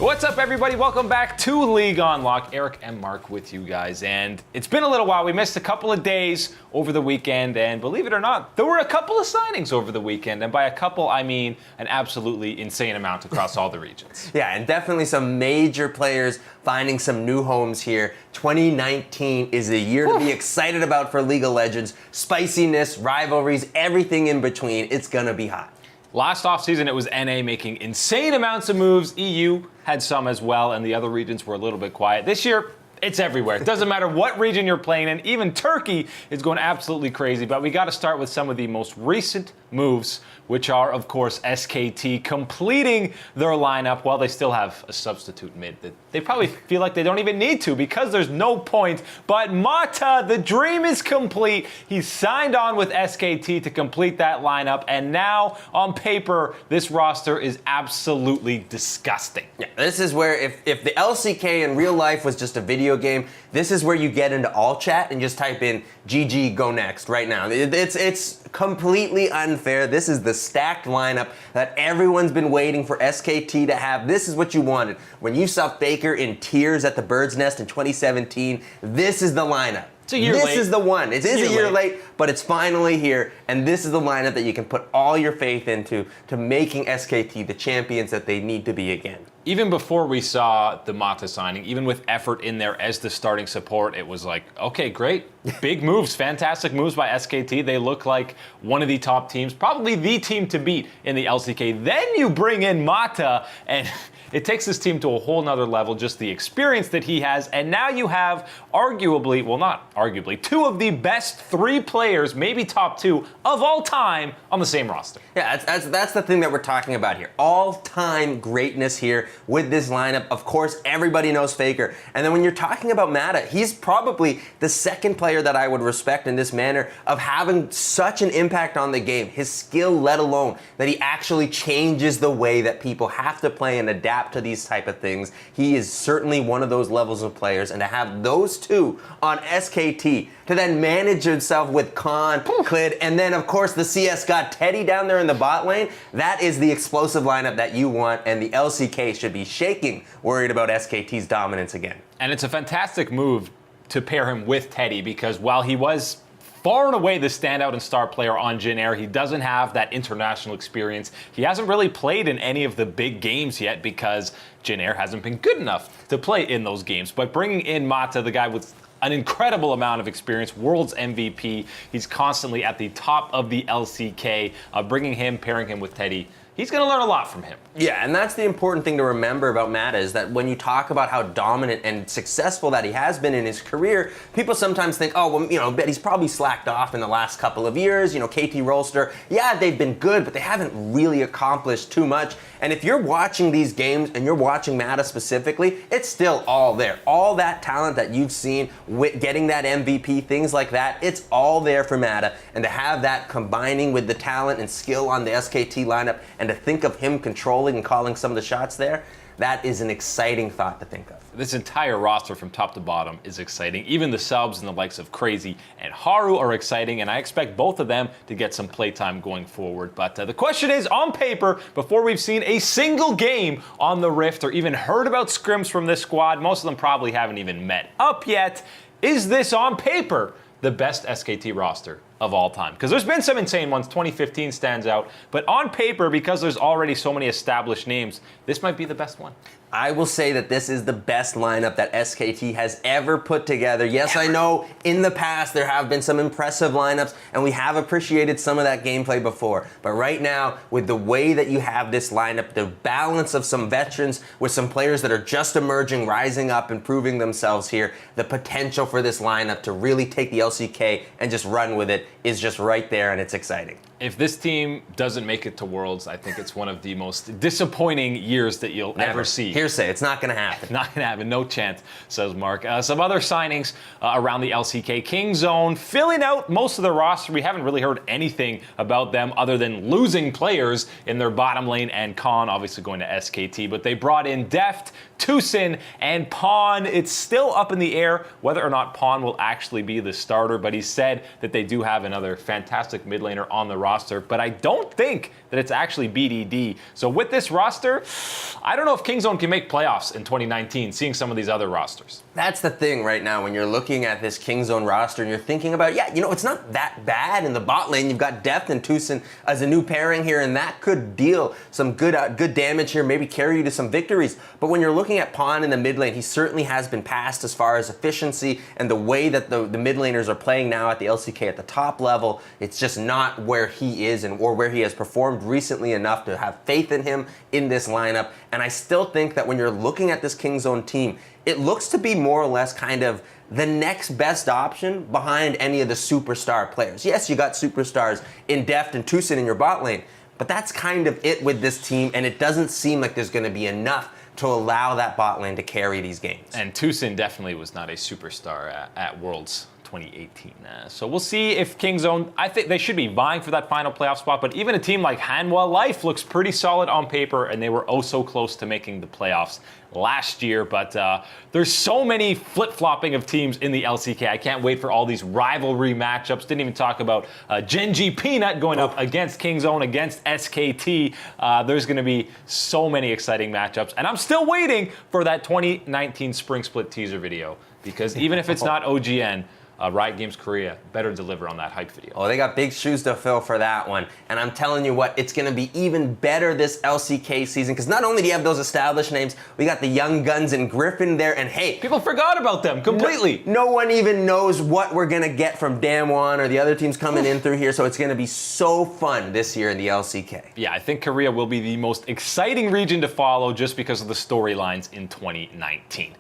What's up, everybody? Welcome back to League on Lock. Eric and Mark with you guys. And it's been a little while. We missed a couple of days over the weekend. And believe it or not, there were a couple of signings over the weekend. And by a couple, I mean an absolutely insane amount across all the regions. Yeah, and definitely some major players finding some new homes here. 2019 is a year to be excited about for League of Legends. Spiciness, rivalries, everything in between. It's going to be hot. Last offseason, it was NA making insane amounts of moves. EU had some as well, and the other regions were a little bit quiet. This year, it's everywhere. It doesn't matter what region you're playing in. Even Turkey is going absolutely crazy. But we got to start with some of the most recent moves, which are, of course, SKT completing their lineup. Well, they still have a substitute mid that they probably feel like they don't even need to because there's no point. But Mata, the dream is complete. He's signed on with SKT to complete that lineup. And now, on paper, this roster is absolutely disgusting. Yeah, this is where if the LCK in real life was just a video game, this is where you get into all chat and just type in GG, go next right now. It's completely unfair. This is the stacked lineup that everyone's been waiting for SKT to have. This is what you wanted. When you saw Faker in tears at the Bird's Nest in 2017, this is the lineup. It's a year late. This is the one. It is a year late, but it's finally here, and this is the lineup that you can put all your faith into to making SKT the champions that they need to be again. Even before we saw the Mata signing, even with effort in there as the starting support, it was like, okay, great. Big moves, fantastic moves by SKT. They look like one of the top teams, probably the team to beat in the LCK. Then you bring in Mata, and it takes this team to a whole nother level, just the experience that he has. And now you have arguably, well, not arguably, two of the best three players, maybe top two, of all time on the same roster. Yeah, that's the thing that we're talking about here. All-time greatness here with this lineup. Of course, everybody knows Faker. And then when you're talking about Mata, he's probably the second player that I would respect in this manner of having such an impact on the game. His skill, let alone that he actually changes the way that people have to play and adapt to these type of things. He is certainly one of those levels of players, and to have those two on SKT to then manage himself with Khan, Clid, and then of course the CS got Teddy down there in the bot lane, that is the explosive lineup that you want, and the LCK should be shaking worried about SKT's dominance again. And it's a fantastic move to pair him with Teddy because while he was far and away the standout and star player on Jin Air, he doesn't have that international experience. He hasn't really played in any of the big games yet because Jin Air hasn't been good enough to play in those games. But bringing in Mata, the guy with an incredible amount of experience, world's MVP, he's constantly at the top of the LCK, bringing him, pairing him with Teddy, he's going to learn a lot from him. Yeah, and that's the important thing to remember about Mata is that when you talk about how dominant and successful that he has been in his career, people sometimes think, oh, well, you know, he's probably slacked off in the last couple of years. You know, KT Rolster, yeah, they've been good, but they haven't really accomplished too much. And if you're watching these games and you're watching Mata specifically, it's still all there. All that talent that you've seen, with getting that MVP, things like that, it's all there for Mata. And to have that combining with the talent and skill on the SKT lineup, and to think of him controlling and calling some of the shots there, that is an exciting thought to think of. This entire roster from top to bottom is exciting. Even the subs and the likes of Crazy and Haru are exciting, and I expect both of them to get some playtime going forward. But the question is, on paper, before we've seen a single game on the Rift or even heard about scrims from this squad, most of them probably haven't even met up yet, is this on paper the best SKT roster of all time? Because there's been some insane ones. 2015 stands out. But on paper, because there's already so many established names, this might be the best one. I will say that this is the best lineup that SKT has ever put together. Yes, I know in the past there have been some impressive lineups, and we have appreciated some of that gameplay before. But right now, with the way that you have this lineup, the balance of some veterans with some players that are just emerging, rising up, and proving themselves here, the potential for this lineup to really take the LCK and just run with it is just right there, and it's exciting. If this team doesn't make it to Worlds, I think it's one of the most disappointing years that you'll ever see. Hearsay, it's not going to happen. Not going to happen, no chance, says Mark. Some other signings around the LCK. King Zone filling out most of the roster. We haven't really heard anything about them other than losing players in their bottom lane, and Khan obviously going to SKT. But they brought in Deft, Tucson, and Pawn. It's still up in the air whether or not Pawn will actually be the starter, but he said that they do have another fantastic mid laner on the roster roster, but I don't think that it's actually BDD. So with this roster, I don't know if Kingzone can make playoffs in 2019, seeing some of these other rosters. That's the thing right now when you're looking at this Kingzone roster and you're thinking about, yeah, you know, it's not that bad in the bot lane. You've got Deft and Tucson as a new pairing here, and that could deal some good damage here, maybe carry you to some victories. But when you're looking at Pawn in the mid lane, he certainly has been passed as far as efficiency and the way that the mid laners are playing now at the LCK at the top level. It's just not where he is or where he has performed recently enough to have faith in him in this lineup. And I still think that when you're looking at this Kingzone team, it looks to be more or less kind of the next best option behind any of the superstar players. Yes, you got superstars in Deft and Tucson in your bot lane, but that's kind of it with this team, and it doesn't seem like there's going to be enough to allow that bot lane to carry these games. And Tucson definitely was not a superstar at Worlds 2018. So we'll see if Kingzone, I think they should be vying for that final playoff spot, but even a team like Hanwha Life looks pretty solid on paper, and they were oh so close to making the playoffs last year, but there's so many flip-flopping of teams in the LCK. I can't wait for all these rivalry matchups. Didn't even talk about Genji Peanut going up against Kingzone, against SKT. There's going to be so many exciting matchups, and I'm still waiting for that 2019 Spring Split teaser video, because even if it's not OGN, Riot Games Korea better deliver on that hype video. Oh, they got big shoes to fill for that one. And I'm telling you what, it's going to be even better this LCK season, because not only do you have those established names, we got the young guns and Griffin there, and hey, people forgot about them completely. No one even knows what we're going to get from Damwon or the other teams coming in through here, so it's going to be so fun this year in the LCK. Yeah, I think Korea will be the most exciting region to follow just because of the storylines in 2019.